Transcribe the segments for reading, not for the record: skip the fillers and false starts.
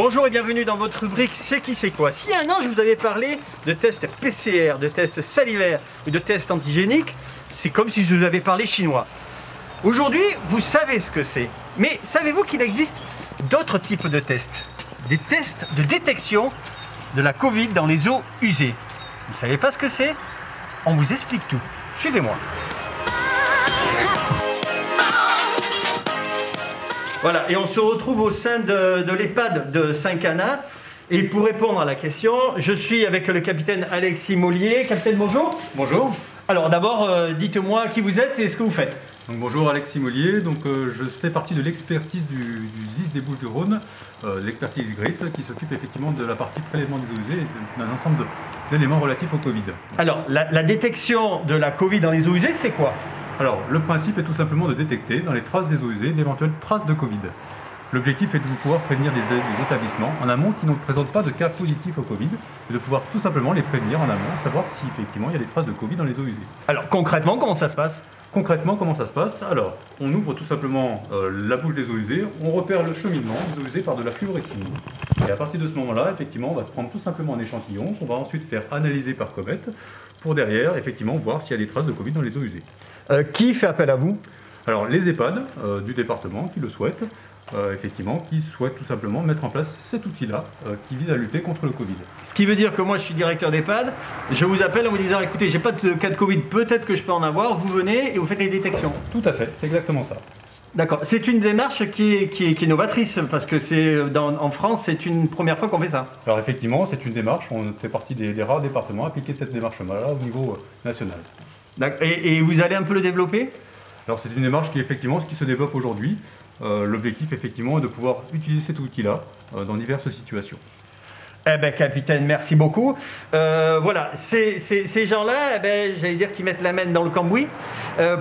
Bonjour et bienvenue dans votre rubrique C'est qui c'est quoi. Si il y a un an je vous avais parlé de tests PCR, de tests salivaires ou de tests antigéniques, c'est comme si je vous avais parlé chinois. Aujourd'hui, vous savez ce que c'est. Mais savez-vous qu'il existe d'autres types de tests? Des tests de détection de la Covid dans les eaux usées. Vous savez pas ce que c'est? On vous explique tout. Suivez-moi. Voilà, et on se retrouve au sein de l'EHPAD de Saint-Cana. Et pour répondre à la question, je suis avec le capitaine Alexis Mollier. Capitaine, bonjour. Bonjour. Alors d'abord, dites-moi qui vous êtes et ce que vous faites. Donc, bonjour, Alexis Mollier. Donc, je fais partie de l'expertise du ZIS des Bouches-du-Rhône, l'expertise GRIT, qui s'occupe effectivement de la partie prélèvement des eaux usées et d'un ensemble d'éléments relatifs au Covid. Alors, la détection de la Covid dans les eaux usées, c'est quoi? Alors, le principe est tout simplement de détecter dans les traces des eaux usées d'éventuelles traces de Covid. L'objectif est de pouvoir prévenir des établissements en amont qui ne présentent pas de cas positifs au Covid et de pouvoir tout simplement les prévenir en amont, savoir si effectivement il y a des traces de Covid dans les eaux usées. Alors concrètement, comment ça se passe? Concrètement, comment ça se passe? Alors, on ouvre tout simplement la bouche des eaux usées, on repère le cheminement des eaux usées par de la fluorescimie. Et à partir de ce moment-là, effectivement, on va prendre tout simplement un échantillon qu'on va ensuite faire analyser par comète pour derrière, effectivement, voir s'il y a des traces de Covid dans les eaux usées. Qui fait appel à vous? Alors, les EHPAD du département qui le souhaitent, effectivement, qui souhaitent tout simplement mettre en place cet outil-là qui vise à lutter contre le Covid. Ce qui veut dire que moi je suis directeur d'EHPAD, je vous appelle en vous disant écoutez, j'ai pas de cas de Covid, peut-être que je peux en avoir, vous venez et vous faites les détections. Tout à fait, c'est exactement ça. D'accord, c'est une démarche qui est novatrice parce que en France c'est une première fois qu'on fait ça. Alors effectivement, c'est une démarche, on fait partie des rares départements à appliquer cette démarche-là au niveau national. Et vous allez un peu le développer? Alors c'est une démarche qui effectivement ce qui se développe aujourd'hui. L'objectif, effectivement, est de pouvoir utiliser cet outil-là dans diverses situations. Eh bien, capitaine, merci beaucoup. Voilà, ces gens-là, eh ben, j'allais dire qu'ils mettent la main dans le cambouis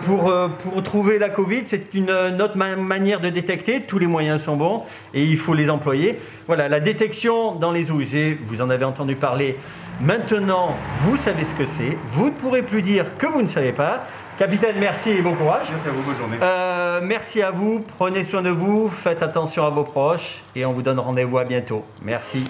pour trouver la Covid. C'est une autre manière de détecter. Tous les moyens sont bons et il faut les employer. Voilà, la détection dans les eaux usées, vous en avez entendu parler. Maintenant, vous savez ce que c'est. Vous ne pourrez plus dire que vous ne savez pas. Capitaine, merci et bon courage. Merci à vous, bonne journée. Merci à vous, prenez soin de vous, faites attention à vos proches et on vous donne rendez-vous à bientôt. Merci.